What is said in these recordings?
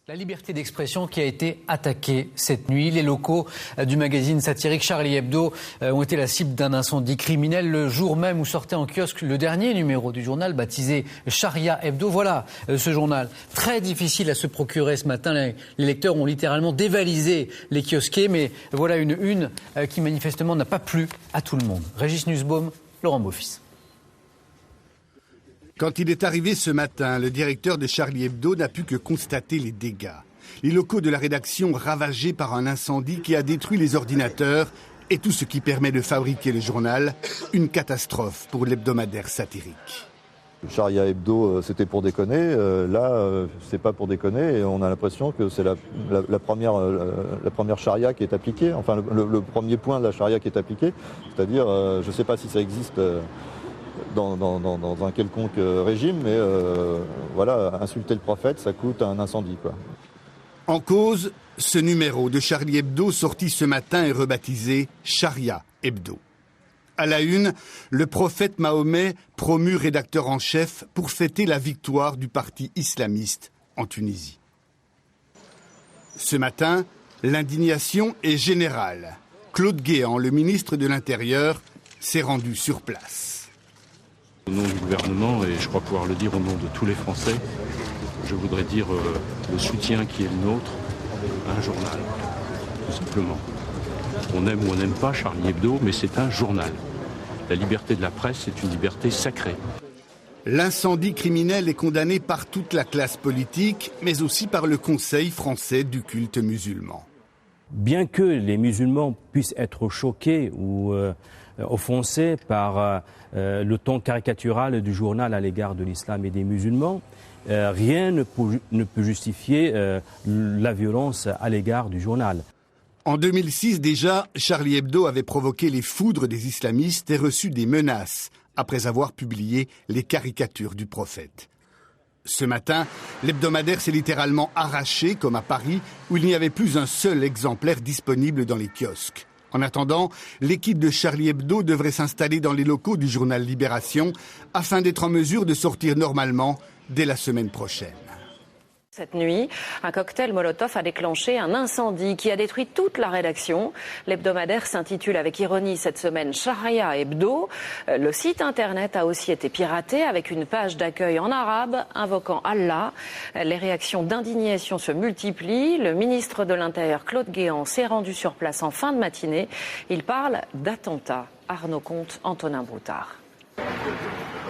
La liberté d'expression qui a été attaquée cette nuit. Les locaux du magazine satirique Charlie Hebdo ont été la cible d'un incendie criminel le jour même où sortait en kiosque le dernier numéro du journal baptisé Sharia Hebdo. Voilà ce journal. Très difficile à se procurer ce matin. Les lecteurs ont littéralement dévalisé les kiosquets. Mais voilà une une qui manifestement n'a pas plu à tout le monde. Régis Nussbaum, Laurent Beaufils. Quand il est arrivé ce matin, le directeur de Charlie Hebdo n'a pu que constater les dégâts. Les locaux de la rédaction ravagés par un incendie qui a détruit les ordinateurs et tout ce qui permet de fabriquer le journal. Une catastrophe pour l'hebdomadaire satirique. Sharia Hebdo, c'était pour déconner. Là, c'est pas pour déconner. Et on a l'impression que c'est la première charia qui est appliquée. Enfin, le premier point de la charia qui est appliquée. C'est-à-dire, je ne sais pas si ça existe dans un quelconque régime, mais voilà, insulter le prophète, ça coûte un incendie, quoi. En cause, ce numéro de Charlie Hebdo sorti ce matin est rebaptisé Sharia Hebdo. À la une, le prophète Mahomet promu rédacteur en chef pour fêter la victoire du parti islamiste en Tunisie. Ce matin, l'indignation est générale. Claude Guéant, le ministre de l'Intérieur, s'est rendu sur place. Au nom du gouvernement, et je crois pouvoir le dire au nom de tous les Français, je voudrais dire le soutien qui est le nôtre à un journal, tout simplement. On aime ou on n'aime pas Charlie Hebdo, mais c'est un journal. La liberté de la presse est une liberté sacrée. L'incendie criminel est condamné par toute la classe politique, mais aussi par le Conseil français du culte musulman. Bien que les musulmans puissent être choqués ou offensés par le ton caricatural du journal à l'égard de l'islam et des musulmans, rien ne peut justifier la violence à l'égard du journal. En 2006 déjà, Charlie Hebdo avait provoqué les foudres des islamistes et reçu des menaces après avoir publié les caricatures du prophète. Ce matin, l'hebdomadaire s'est littéralement arraché, comme à Paris, où il n'y avait plus un seul exemplaire disponible dans les kiosques. En attendant, l'équipe de Charlie Hebdo devrait s'installer dans les locaux du journal Libération afin d'être en mesure de sortir normalement dès la semaine prochaine. Cette nuit, un cocktail Molotov a déclenché un incendie qui a détruit toute la rédaction. L'hebdomadaire s'intitule avec ironie cette semaine Sharia Hebdo. Le site internet a aussi été piraté avec une page d'accueil en arabe invoquant Allah. Les réactions d'indignation se multiplient. Le ministre de l'Intérieur Claude Guéant s'est rendu sur place en fin de matinée. Il parle d'attentat. Arnaud Comte, Antonin Broutard.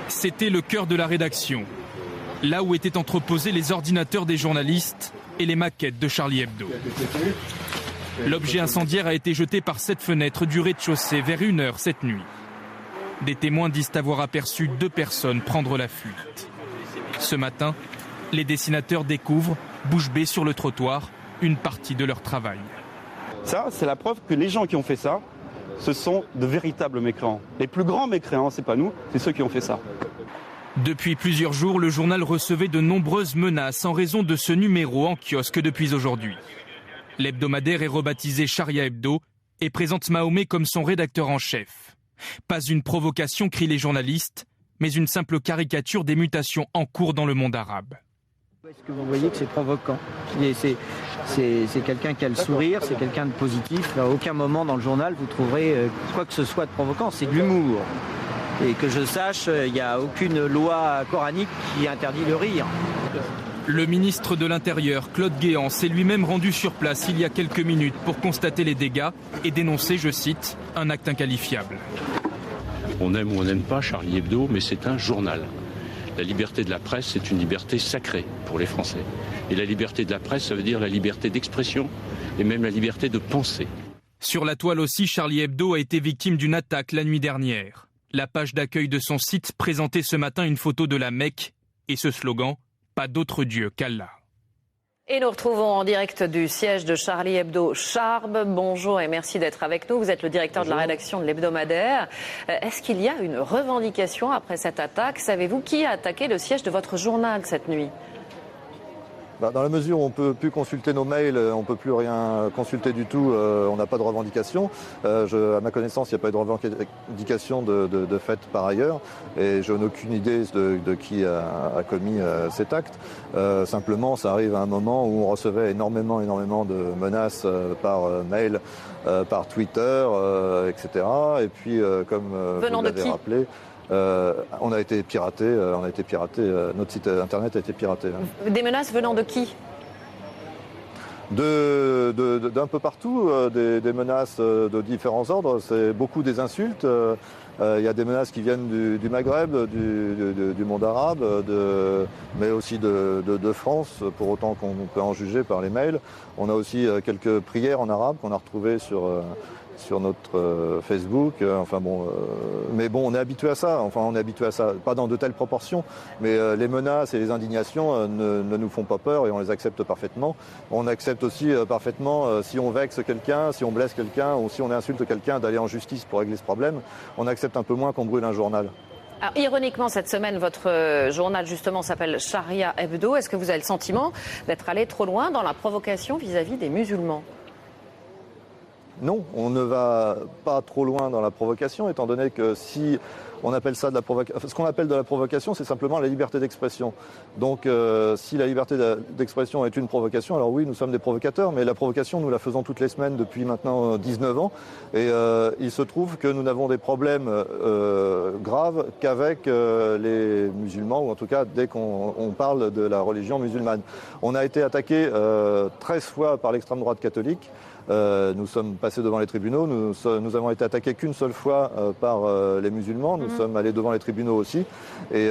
C'était le cœur de la rédaction. Là où étaient entreposés les ordinateurs des journalistes et les maquettes de Charlie Hebdo. L'objet incendiaire a été jeté par cette fenêtre du rez-de-chaussée vers 1h cette nuit. Des témoins disent avoir aperçu 2 personnes prendre la fuite. Ce matin, les dessinateurs découvrent, bouche bée sur le trottoir, une partie de leur travail. Ça, c'est la preuve que les gens qui ont fait ça, ce sont de véritables mécréants. Les plus grands mécréants, c'est pas nous, c'est ceux qui ont fait ça. Depuis plusieurs jours, le journal recevait de nombreuses menaces en raison de ce numéro en kiosque depuis aujourd'hui. L'hebdomadaire est rebaptisé Sharia Hebdo et présente Mahomet comme son rédacteur en chef. Pas une provocation, crient les journalistes, mais une simple caricature des mutations en cours dans le monde arabe. Est-ce que vous voyez que c'est provoquant ? C'est quelqu'un qui a le sourire, c'est quelqu'un de positif. À aucun moment dans le journal vous trouverez quoi que ce soit de provoquant, c'est de l'humour. Et que je sache, il n'y a aucune loi coranique qui interdit le rire. Le ministre de l'Intérieur, Claude Guéant, s'est lui-même rendu sur place il y a quelques minutes pour constater les dégâts et dénoncer, je cite, un acte inqualifiable. On aime ou on n'aime pas Charlie Hebdo, mais c'est un journal. La liberté de la presse est une liberté sacrée pour les Français. Et la liberté de la presse, ça veut dire la liberté d'expression et même la liberté de penser. Sur la toile aussi, Charlie Hebdo a été victime d'une attaque la nuit dernière. La page d'accueil de son site présentait ce matin une photo de la Mecque et ce slogan « Pas d'autre Dieu qu'Allah ». Et nous retrouvons en direct du siège de Charlie Hebdo, Charb. Bonjour et merci d'être avec nous. Vous êtes le directeur de la rédaction de l'hebdomadaire. Est-ce qu'il y a une revendication après cette attaque ? Savez-vous qui a attaqué le siège de votre journal cette nuit ? Dans la mesure où on ne peut plus consulter nos mails, on ne peut plus rien consulter du tout, on n'a pas de revendication. À ma connaissance, il n'y a pas eu de revendication de fait par ailleurs. Et je n'ai aucune idée de qui a commis cet acte. Simplement, ça arrive à un moment où on recevait énormément de menaces par mail, par Twitter, etc. Et puis, comme vous l'avez rappelé, on a été piraté, notre site internet a été piraté. Des menaces venant de qui ? D'un peu partout, des menaces de différents ordres. C'est beaucoup des insultes. Il y a des menaces qui viennent du Maghreb, du monde arabe, mais aussi de France, pour autant qu'on peut en juger par les mails. On a aussi quelques prières en arabe qu'on a retrouvées sur notre Facebook. Mais bon, on est habitué à ça. Pas dans de telles proportions, mais les menaces et les indignations ne nous font pas peur et on les accepte parfaitement. On accepte aussi parfaitement si on vexe quelqu'un, si on blesse quelqu'un ou si on insulte quelqu'un, d'aller en justice pour régler ce problème. On accepte un peu moins qu'on brûle un journal. Alors, ironiquement, cette semaine, votre journal justement s'appelle Sharia Hebdo. Est-ce que vous avez le sentiment d'être allé trop loin dans la provocation vis-à-vis des musulmans ? Non, on ne va pas trop loin dans la provocation, étant donné que si on appelle ça de la provocation, ce qu'on appelle de la provocation, c'est simplement la liberté d'expression. Donc, si la liberté d'expression est une provocation, alors oui, nous sommes des provocateurs, mais la provocation, nous la faisons toutes les semaines depuis maintenant 19 ans. Et il se trouve que nous n'avons des problèmes graves qu'avec les musulmans, ou en tout cas dès qu'on parle de la religion musulmane. On a été attaqué 13 fois par l'extrême droite catholique. Nous sommes passés devant les tribunaux, nous avons été attaqués qu'une seule fois par les musulmans, nous sommes allés devant les tribunaux aussi. Et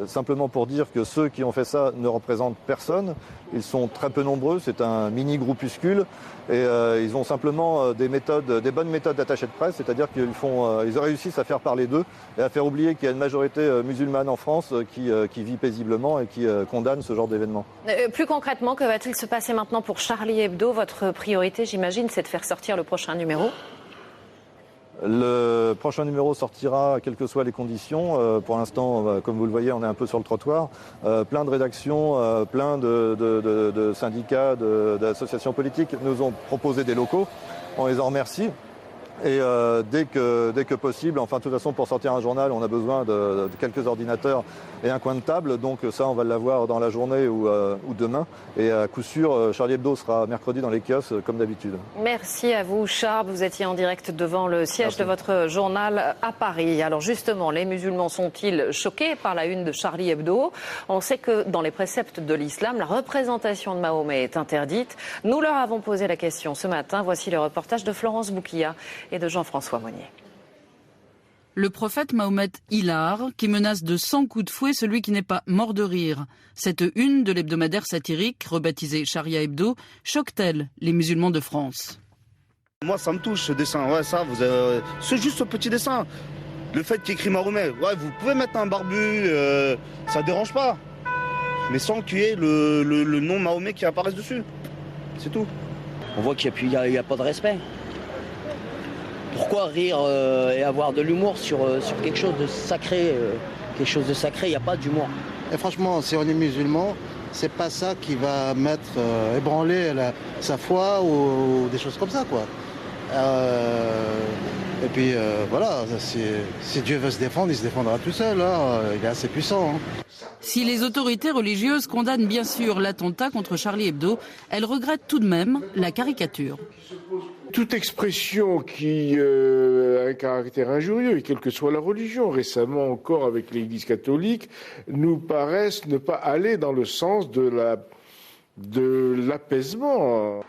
simplement pour dire que ceux qui ont fait ça ne représentent personne, ils sont très peu nombreux, c'est un mini-groupuscule. Et ils ont simplement des bonnes méthodes d'attaché de presse, c'est-à-dire qu'ils réussissent à faire parler d'eux et à faire oublier qu'il y a une majorité musulmane en France qui vit paisiblement et qui condamne ce genre d'événement. Plus concrètement, que va-t-il se passer maintenant pour Charlie Hebdo ? Votre priorité, j'imagine, c'est de faire sortir le prochain numéro ? Le prochain numéro sortira, quelles que soient les conditions. Pour l'instant, comme vous le voyez, on est un peu sur le trottoir. Plein de rédactions, plein de syndicats, d'associations politiques nous ont proposé des locaux. On les en remercie. Et dès que possible, enfin de toute façon pour sortir un journal, on a besoin de quelques ordinateurs et un coin de table. Donc ça, on va l'avoir dans la journée ou demain. Et à coup sûr, Charlie Hebdo sera mercredi dans les kiosques comme d'habitude. Merci à vous, Charles. Vous étiez en direct devant le siège de votre journal à Paris. Alors justement, les musulmans sont-ils choqués par la une de Charlie Hebdo ? On sait que dans les préceptes de l'islam, la représentation de Mahomet est interdite. Nous leur avons posé la question ce matin. Voici le reportage de Florence Bouquilla et de Jean-François Monnier. Le prophète Mahomet Hilar qui menace de 100 coups de fouet celui qui n'est pas mort de rire. Cette une de l'hebdomadaire satirique, rebaptisé Sharia Hebdo, choque-t-elle les musulmans de France ? Moi ça me touche ce dessin, c'est juste ce petit dessin. Le fait qu'il écrit Mahomet, vous pouvez mettre un barbu, ça dérange pas. Mais sans qu'il y ait le nom Mahomet qui apparaisse dessus. C'est tout. On voit qu'il n'y a pas de respect. Pourquoi rire et avoir de l'humour sur quelque chose de sacré il n'y a pas d'humour. Et franchement, si on est musulman, c'est pas ça qui va ébranler sa foi ou des choses comme ça, quoi. Et puis voilà, si Dieu veut se défendre, il se défendra tout seul, hein. Il est assez puissant. Hein. Si les autorités religieuses condamnent bien sûr l'attentat contre Charlie Hebdo, elles regrettent tout de même la caricature. Toute expression qui a un caractère injurieux, et quelle que soit la religion, récemment encore avec l'Église catholique, nous paraissent ne pas aller dans le sens de l'apaisement.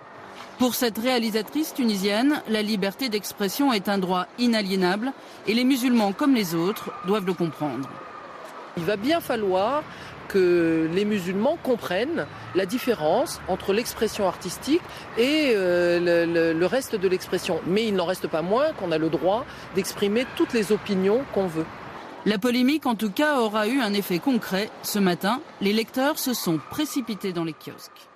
Pour cette réalisatrice tunisienne, la liberté d'expression est un droit inaliénable et les musulmans comme les autres doivent le comprendre. Il va bien falloir que les musulmans comprennent la différence entre l'expression artistique et le reste de l'expression. Mais il n'en reste pas moins qu'on a le droit d'exprimer toutes les opinions qu'on veut. La polémique, en tout cas, aura eu un effet concret. Ce matin, les lecteurs se sont précipités dans les kiosques.